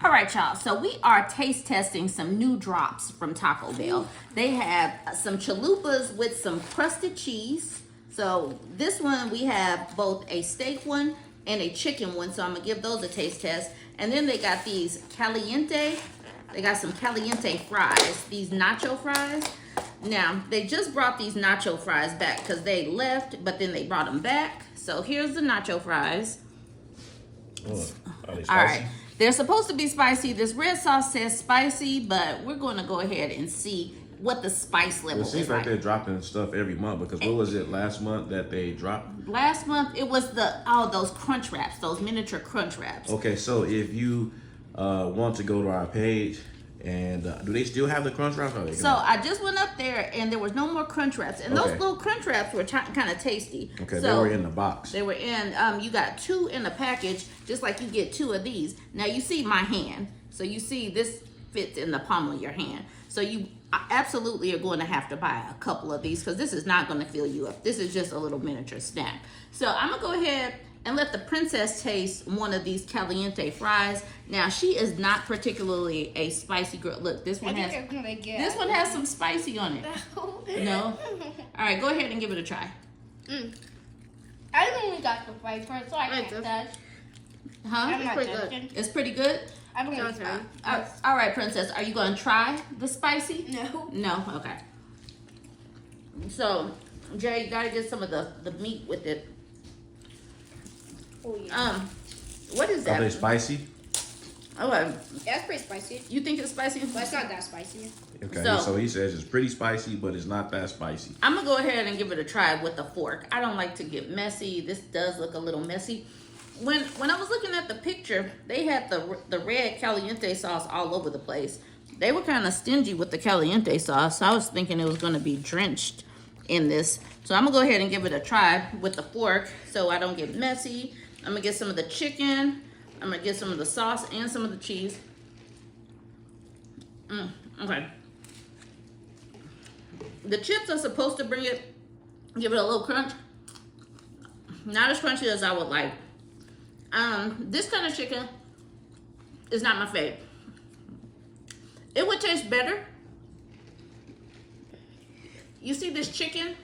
All right, y'all. So we are taste testing some new drops from Taco Bell. They have some chalupas with some crusted cheese. So this one, we have both a steak one and a chicken one. So I'm gonna give those a taste test. And then they got these caliente. They got some caliente fries, these nacho fries. Now, they just brought these nacho fries back because they left, but then they brought them back. So here's the nacho fries. Are they spicy? All right. They're supposed to be spicy. This red sauce says spicy, but we're going to go ahead and see what the spice level It is seems like they're dropping stuff every month because what was it last month that they dropped? Last month, it was those crunch wraps, those miniature crunch wraps. Okay, so if you want to go to our page, and do they still have the crunch wraps? So I just went up there and there was no more crunch wraps. And those little crunch wraps were kind of tasty. Okay, so they were in the box. They were in, you got 2 in a package, just like you get 2 of these. Now you see my hand. So you see this fits in the palm of your hand. So you absolutely are going to have to buy a couple of these because this is not going to fill you up. This is just a little miniature snack. So I'm going to go ahead and let the princess taste one of these caliente fries. Now she is not particularly a spicy girl. Look, this one has some spicy on it. No? All right, go ahead and give it a try. I only got the fries first, so I can't touch. Huh? I'm not touching. It's pretty good? I'm gonna try. All right, princess, are you going to try the spicy? No. No? Okay. So, Jay, you got to get some of the meat with it. Oh, yeah. What is that? Are they spicy? Okay. That's pretty spicy. You think it's spicy? But it's not that spicy. Okay, So- so he says it's pretty spicy, but it's not that spicy. I'm gonna go ahead and give it a try with a fork. I don't like to get messy. This does look a little messy. When I was looking at the picture, they had the red caliente sauce all over the place. They were kind of stingy with the caliente sauce. I was thinking it was gonna be drenched in this. So I'm gonna go ahead and give it a try with the fork so I don't get messy. I'm gonna get some of the chicken. I'm gonna get some of the sauce and some of the cheese. Okay. The chips are supposed to give it a little crunch. Not as crunchy as I would like. This kind of chicken is not my favorite. It would taste better. You see this chicken?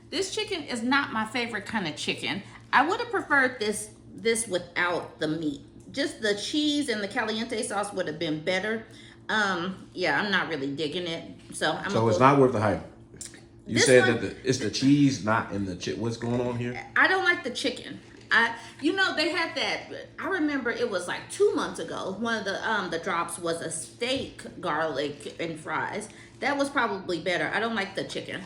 This chicken is not my favorite kind of chicken. I would have preferred this without the meat. Just the cheese and the caliente sauce would have been better. Yeah, I'm not really digging it. So it's not worth the hype. You said that it's the cheese, not in the chip. What's going on here? I don't like the chicken. They had that. I remember it was like 2 months ago. One of the drops was a steak, garlic, and fries. That was probably better. I don't like the chicken.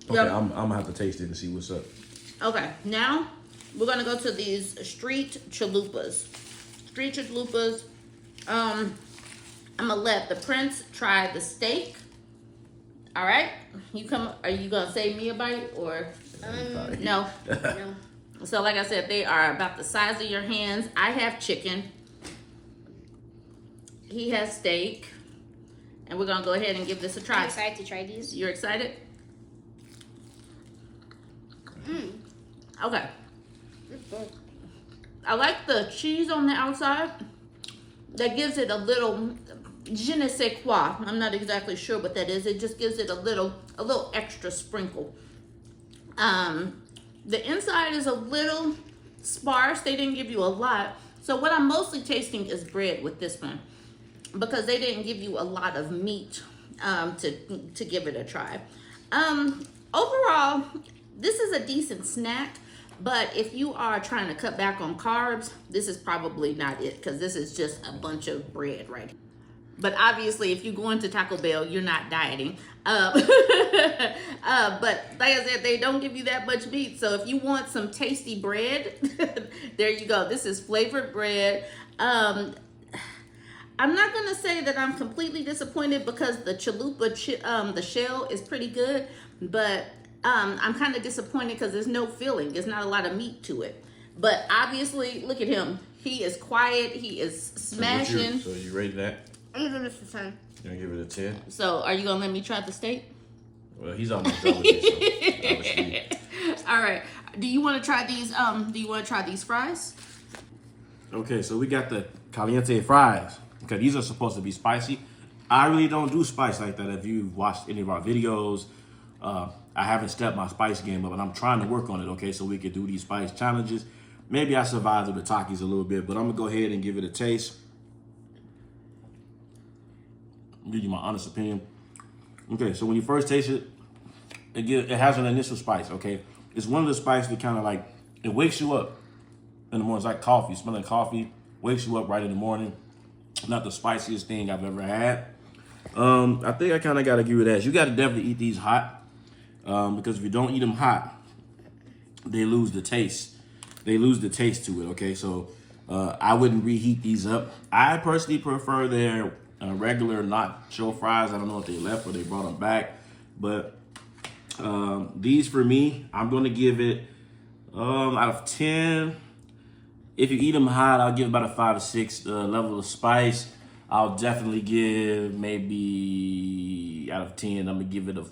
Okay, I'm gonna have to taste it and see what's up. Okay, now we're gonna go to these street chalupas. Street chalupas. I'm gonna let the prince try the steak. All right, are you gonna save me a bite or no? No. So like I said, they are about the size of your hands. I have chicken. He has steak. And we're gonna go ahead and give this a try. I'm excited to try these. You're excited? Okay. I like the cheese on the outside. That gives it a little je ne sais quoi. I'm not exactly sure what that is. It just gives it a little extra sprinkle. The inside is a little sparse. They didn't give you a lot. So what I'm mostly tasting is bread with this one because they didn't give you a lot of meat to give it a try. Overall, this is a decent snack, but if you are trying to cut back on carbs, this is probably not it because this is just a bunch of bread right here. But obviously, if you go into Taco Bell, you're not dieting. But like I said, they don't give you that much meat. So if you want some tasty bread, there you go. This is flavored bread. I'm not going to say that I'm completely disappointed because the chalupa, the shell is pretty good. But I'm kind of disappointed because there's no filling. There's not a lot of meat to it. But obviously, look at him. He is quiet. He is smashing. So you rate that? I'm gonna give this a 10. You're gonna give it a 10? So are you going to let me try the steak? Well, he's almost done with it, so obviously. All right. Do you want to try these? Do you want to try these fries? Okay, so we got the caliente fries. Okay, these are supposed to be spicy. I really don't do spice like that. If you've watched any of our videos, I haven't stepped my spice game up, and I'm trying to work on it, okay, so we could do these spice challenges. Maybe I survived with the Takis a little bit, but I'm gonna go ahead and give it a taste. Give you my honest opinion. Okay, so when you first taste it, it has an initial spice, okay? It's one of the spices that kind of like, it wakes you up in the morning. It's like coffee, smelling coffee, wakes you up right in the morning. Not the spiciest thing I've ever had. I think I kind of got to give it that. You got to definitely eat these hot, because if you don't eat them hot, they lose the taste. They lose the taste to it, okay? So I wouldn't reheat these up. I personally prefer their regular nacho fries. I don't know if they left or they brought them back. But these for me, I'm going to give it out of 10. If you eat them hot, I'll give about a 5 or 6 level of spice. I'll definitely give maybe out of 10, I'm going to give it a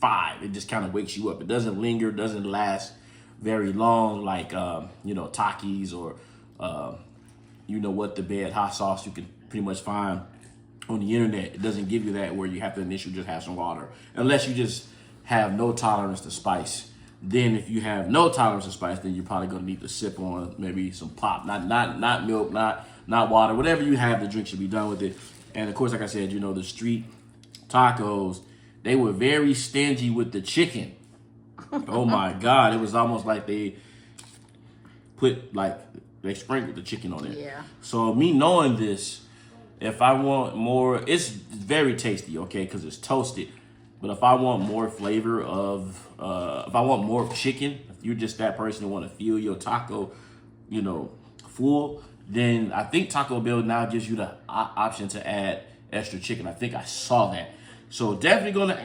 5. It just kind of wakes you up. It doesn't linger, doesn't last very long like, Takis or, the bed hot sauce you can pretty much find on the internet. It doesn't give you that where you have to initially just have some water. Unless you just have no tolerance to spice. Then if you have no tolerance to spice, then you're probably going to need to sip on maybe some pop. Not milk, not water. Whatever you have, the drink should be done with it. And of course, like I said, the street tacos, they were very stingy with the chicken. Oh my God. It was almost like they sprinkled the chicken on it. Yeah. So me knowing this, if I want more, it's very tasty, okay, because it's toasted. But if I want more flavor if I want more chicken, if you're just that person who want to feel your taco, full, then I think Taco Bell now gives you the option to add extra chicken. I think I saw that. So definitely gonna,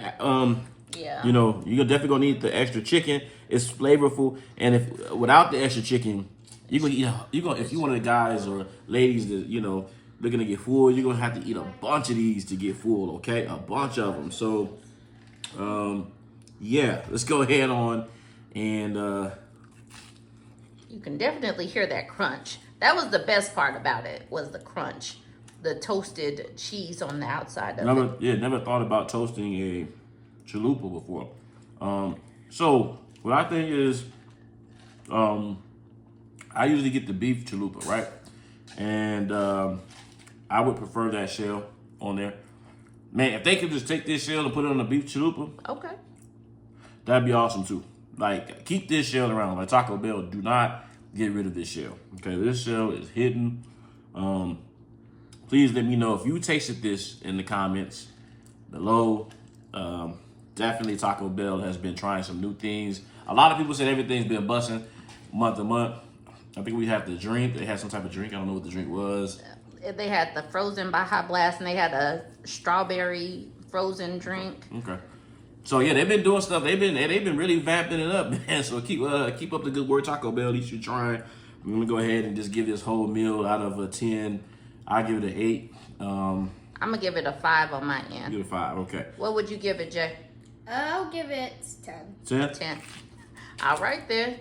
you're definitely gonna need the extra chicken. It's flavorful, and if without the extra chicken, if you're one of the guys or ladies that looking to get full, you're gonna have to eat a bunch of these to get full. Okay, a bunch of them. So, let's go ahead on and you can definitely hear that crunch. That was the best part about it, was the crunch, the toasted cheese on the outside of it. Yeah, never thought about toasting a chalupa before. So what I think is, I usually get the beef chalupa, right? And I would prefer that shell on there. Man, if they could just take this shell and put it on the beef chalupa, okay, that'd be awesome too. Like, keep this shell around. Like Taco Bell, do not get rid of this shell. Okay, this shell is hidden. Please let me know if you tasted this in the comments below. Definitely Taco Bell has been trying some new things. A lot of people said everything's been busting month to month. I think we have the drink. They had some type of drink. I don't know what the drink was. They had the frozen Baja Blast, and they had a strawberry frozen drink. Okay. So yeah, they've been doing stuff. They've been really vamping it up, man. So keep up the good work, Taco Bell. At least you're trying. I'm gonna go ahead and just give this whole meal out of a 10. I give it an 8. I'm gonna give it a 5 on my end. Give it a 5. Okay. What would you give it, Jay? I'll give it 10. 10. 10. All right then.